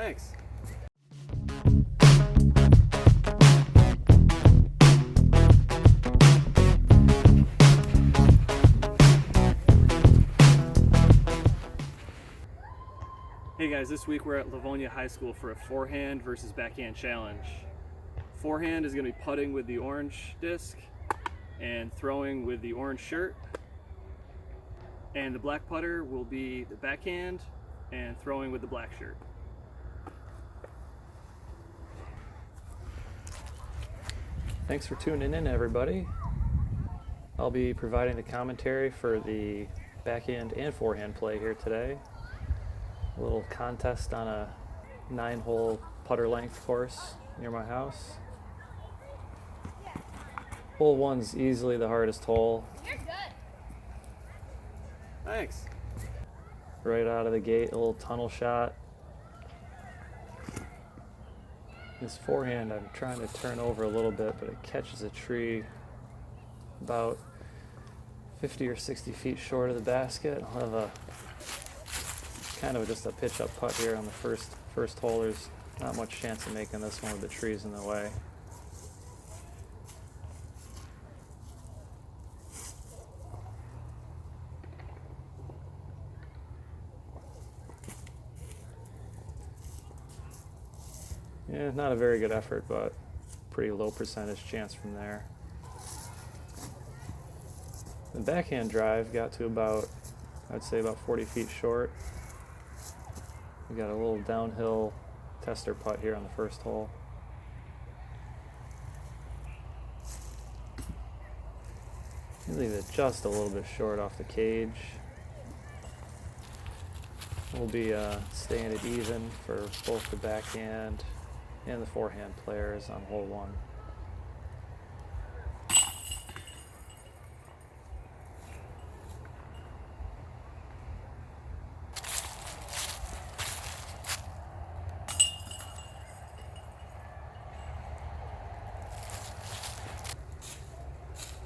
Thanks. Hey guys, this week we're at Livonia High School for a forehand versus backhand challenge. Forehand is going to be putting with the orange disc and throwing with the orange shirt. And the black putter will be the backhand and throwing with the black shirt. Thanks for tuning in, everybody. I'll be providing the commentary for the backhand and forehand play here today. A little contest on a 9-hole putter length course near my house. Hole 1's easily the hardest hole. You're good. Thanks. Right out of the gate, a little tunnel shot. This forehand I'm trying to turn over a little bit, but it catches a tree about 50 or 60 feet short of the basket. I'll have a kind of just a pitch up putt here on the first hole. There's not much chance of making this one with the trees in the way. Yeah, not a very good effort, but pretty low percentage chance from there. The backhand drive got to about, I'd say about 40 feet short. We got a little downhill tester putt here on the first hole. Leave it just a little bit short off the cage. We'll be staying it even for both the backhand and the forehand players on hole 1.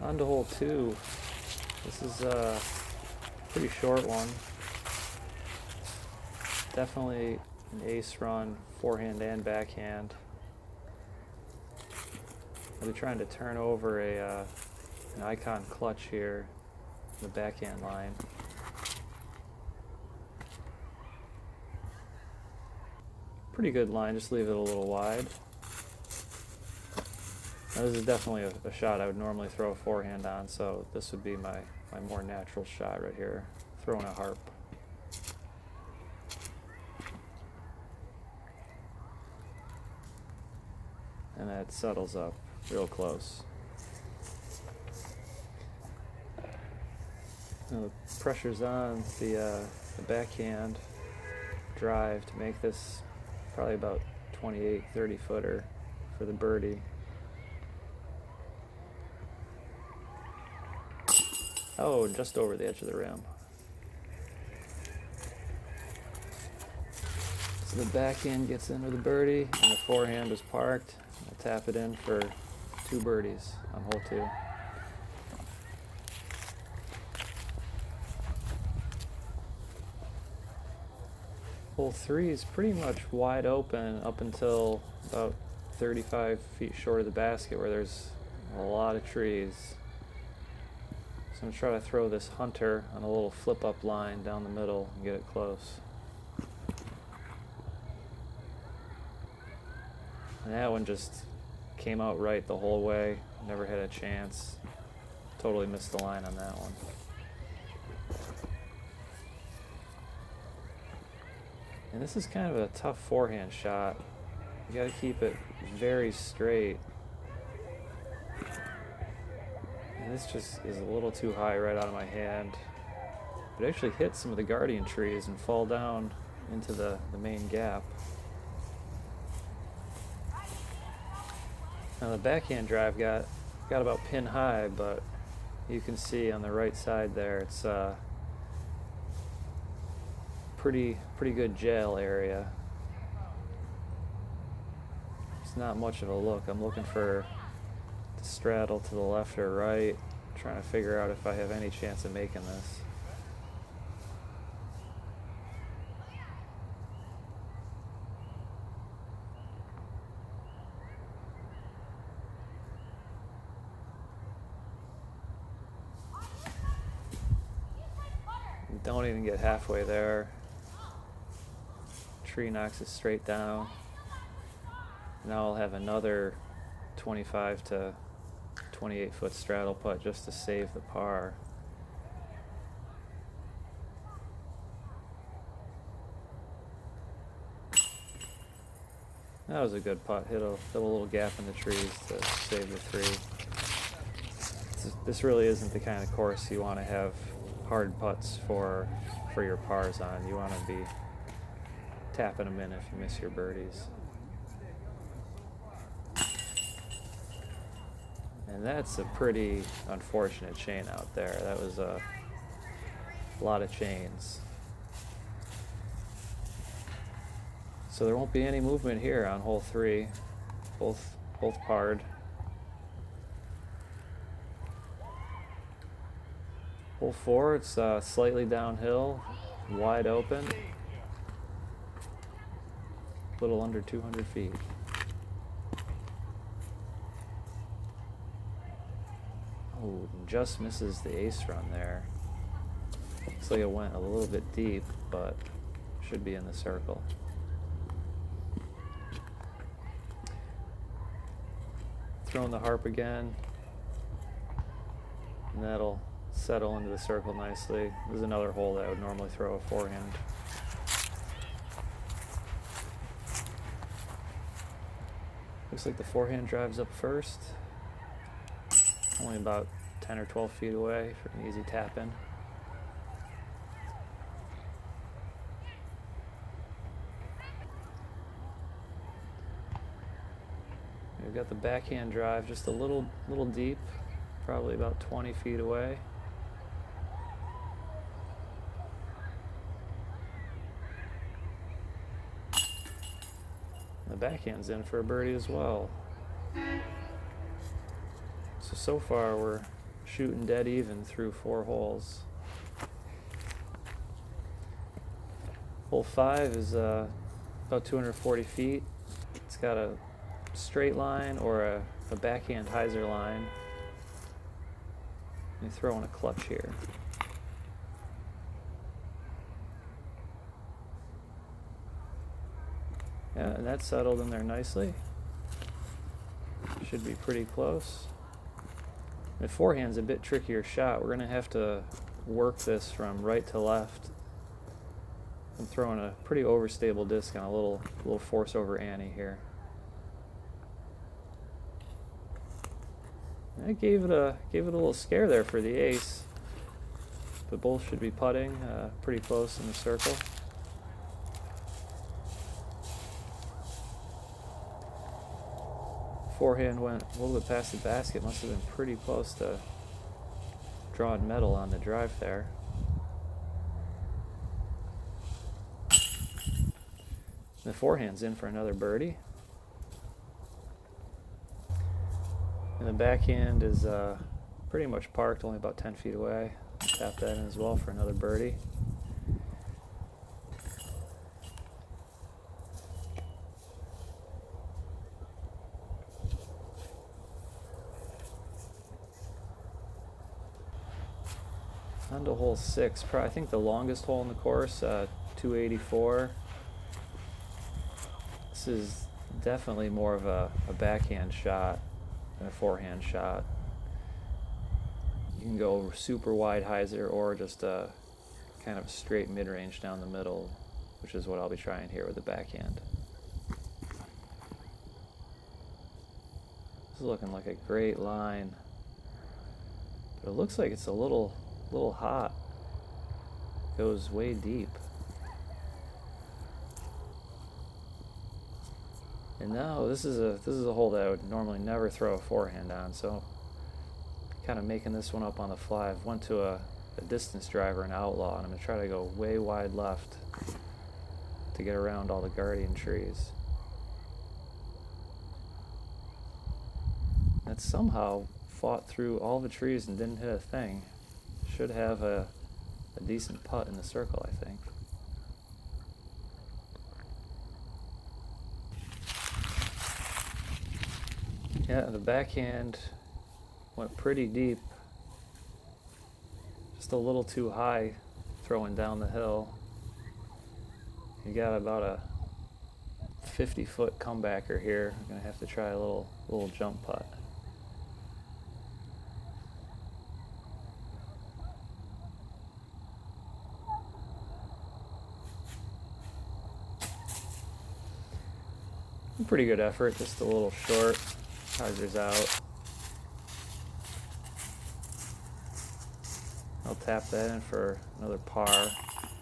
On to hole 2. This is a pretty short one. Definitely an ace run, forehand and backhand. I'll be trying to turn over an icon clutch here, the backhand line. Pretty good line, just leave it a little wide. Now this is definitely a shot I would normally throw a forehand on, so this would be my more natural shot right here, throwing a harp. And that settles up real close. Now the pressure's on the backhand drive to make this probably about 28, 30 footer for the birdie. Oh, just over the edge of the rim. So the backhand gets into the birdie and the forehand is parked. I'll tap it in for 2 birdies on hole 2. Hole 3 is pretty much wide open up until about 35 feet short of the basket where there's a lot of trees. So I'm going to try to throw this hunter on a little flip-up line down the middle and get it close. And that one just came out right the whole way. Never had a chance. Totally missed the line on that one. And this is kind of a tough forehand shot. You got to keep it very straight. And this just is a little too high right out of my hand. It actually hit some of the guardian trees and fall down into the main gap. Now the backhand drive got about pin high, but you can see on the right side there it's pretty good jail area. It's not much of a look. I'm looking for the straddle to the left or right, trying to figure out if I have any chance of making this. Don't even get halfway there. Tree knocks it straight down. Now I'll have another 25 to 28 foot straddle putt just to save the par. That was a good putt. Hit a little gap in the trees to save the three. This really isn't the kind of course you want to have hard putts for your pars on. You want to be tapping them in if you miss your birdies. And that's a pretty unfortunate chain out there. That was a lot of chains. So there won't be any movement here on hole 3. Both parred. Hole 4, it's slightly downhill, wide open. A little under 200 feet. Oh, just misses the ace run there. Looks like it went a little bit deep, but should be in the circle. Throwing the harp again, and that'll settle into the circle nicely. This is another hole that I would normally throw a forehand. Looks like the forehand drives up first. Only about 10 or 12 feet away for an easy tap in. We've got the backhand drive just a little deep, probably about 20 feet away. The backhand's in for a birdie as well. So far we're shooting dead even through 4 holes. Hole 5 is about 240 feet. It's got a straight line or a backhand hyzer line. You throw in a clutch here. Yeah, and that's settled in there nicely. Should be pretty close. The forehand's a bit trickier shot. We're going to have to work this from right to left. I'm throwing a pretty overstable disc on a little force over ante here. I gave it a little scare there for the ace, but both should be putting pretty close in the circle. Forehand went a little bit past the basket. Must have been pretty close to drawing metal on the drive there. The forehand's in for another birdie. And the backhand is pretty much parked, only about 10 feet away. Tap that in as well for another birdie. On to hole 6, I think the longest hole in the course, 284. This is definitely more of a backhand shot than a forehand shot. You can go super wide hyzer or just a kind of straight mid-range down the middle, which is what I'll be trying here with the backhand. This is looking like a great line, but it looks like it's a little hot. Goes way deep. And now this is a hole that I would normally never throw a forehand on, so kind of making this one up on the fly. I've went to a distance driver and outlaw, and I'm going to try to go way wide left to get around all the guardian trees. That somehow fought through all the trees and didn't hit a thing. Should have a decent putt in the circle, I think. Yeah, the backhand went pretty deep. Just a little too high throwing down the hill. You got about a 50-foot comebacker here. I'm gonna have to try a little jump putt. Pretty good effort, just a little short. Hyzer's out. I'll tap that in for another par.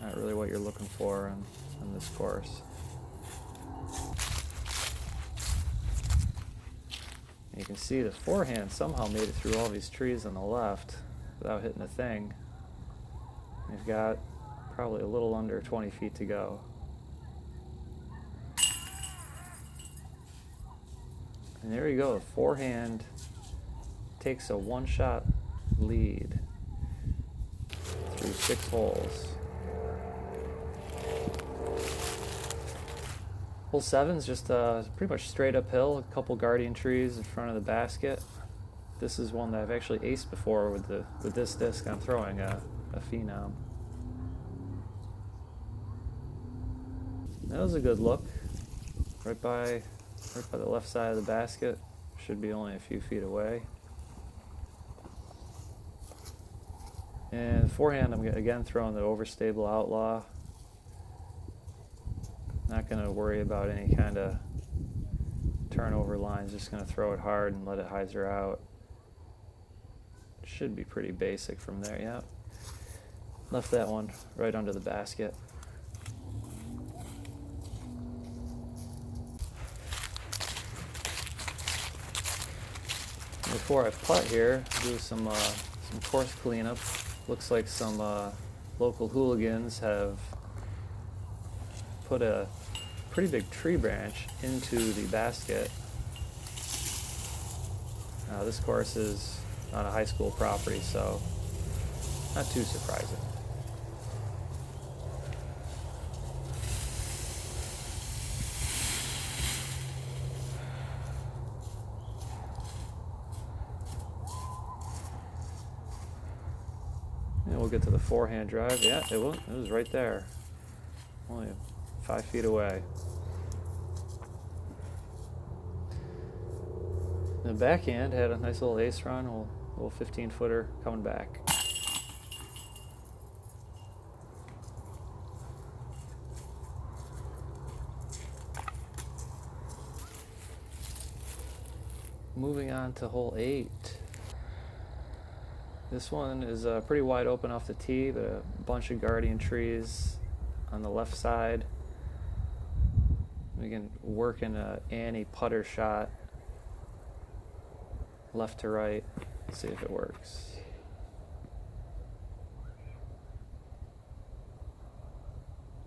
Not really what you're looking for on this course. And you can see the forehand somehow made it through all these trees on the left without hitting a thing. You've got probably a little under 20 feet to go. And there you go, the forehand takes a one-shot lead through 6 holes. Hole 7's just pretty much straight uphill, a couple guardian trees in front of the basket. This is one that I've actually aced before with this disc. I'm throwing a Phenom. That was a good look, right by the left side of the basket. Should be only a few feet away. And forehand, I'm again throwing the overstable Outlaw. Not going to worry about any kind of turnover lines. Just going to throw it hard and let it hyzer out. Should be pretty basic from there. Yeah. Left that one right under the basket. Before I putt here, do some course cleanup. Looks like some local hooligans have put a pretty big tree branch into the basket. This course is on a high school property, so not too surprising. And we'll get to the forehand drive. Yeah, it was right there. Only 5 feet away. The backhand had a nice little ace run, a little 15-footer coming back. Moving on to hole 8. This one is pretty wide open off the tee, but a bunch of guardian trees on the left side. We can work in an Annie putter shot, left to right, see if it works.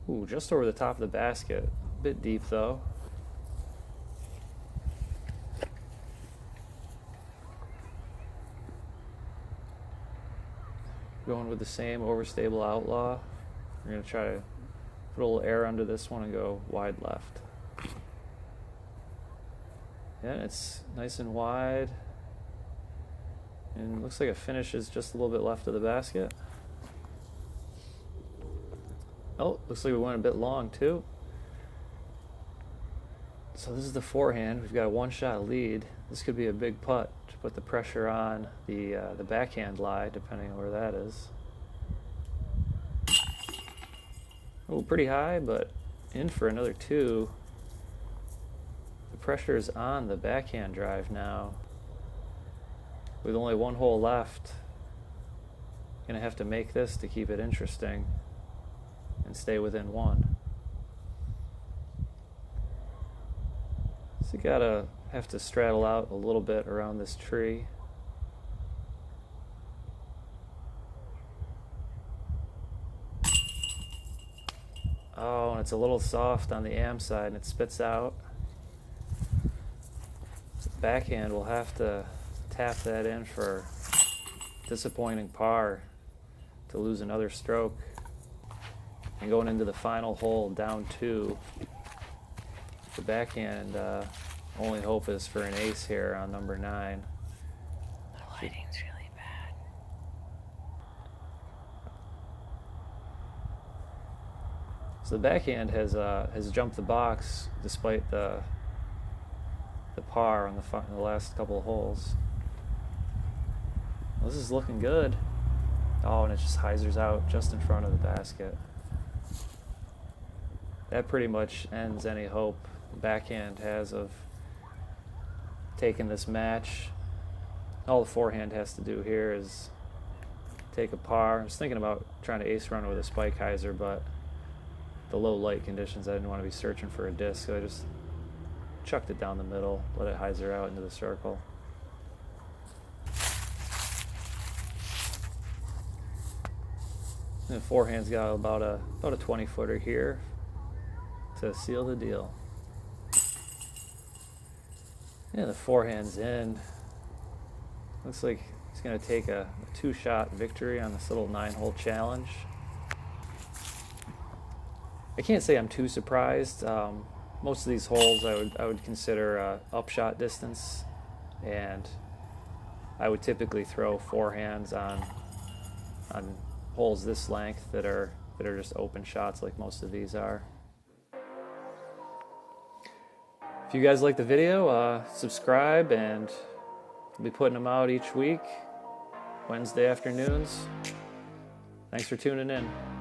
Ooh, just over the top of the basket. A bit deep though. Going with the same overstable Outlaw. We're going to try to put a little air under this one and go wide left. Yeah, it's nice and wide. And it looks like it finishes just a little bit left of the basket. Oh, looks like we went a bit long too. So this is the forehand. We've got a one-shot lead. This could be a big putt to put the pressure on the backhand lie, depending on where that is. Oh, pretty high, but in for another 2. The pressure is on the backhand drive now. With only 1 hole left, gonna have to make this to keep it interesting and stay within 1. So you gotta have to straddle out a little bit around this tree. Oh, and it's a little soft on the am side and it spits out. Backhand will have to tap that in for disappointing par to lose another stroke. And going into the final hole, down 2. The backhand only hope is for an ace here on number 9. The lighting's really bad. So the backhand has jumped the box despite the par on the last couple of holes. Well, this is looking good. Oh, and it just hyzers out just in front of the basket. That pretty much ends any hope the backhand has of taking this match. All the forehand has to do here is take a par. I was thinking about trying to ace run with a spike hyzer, but the low light conditions, I didn't want to be searching for a disc, so I just chucked it down the middle, let it hyzer out into the circle. And the forehand's got about a 20-footer here to seal the deal. Yeah, the forehand's in. Looks like he's going to take a 2-shot victory on this little 9-hole challenge. I can't say I'm too surprised. Most of these holes I would consider upshot distance, and I would typically throw forehands on holes this length that are just open shots like most of these are. If you guys like the video, subscribe, and I'll be putting them out each week, Wednesday afternoons. Thanks for tuning in.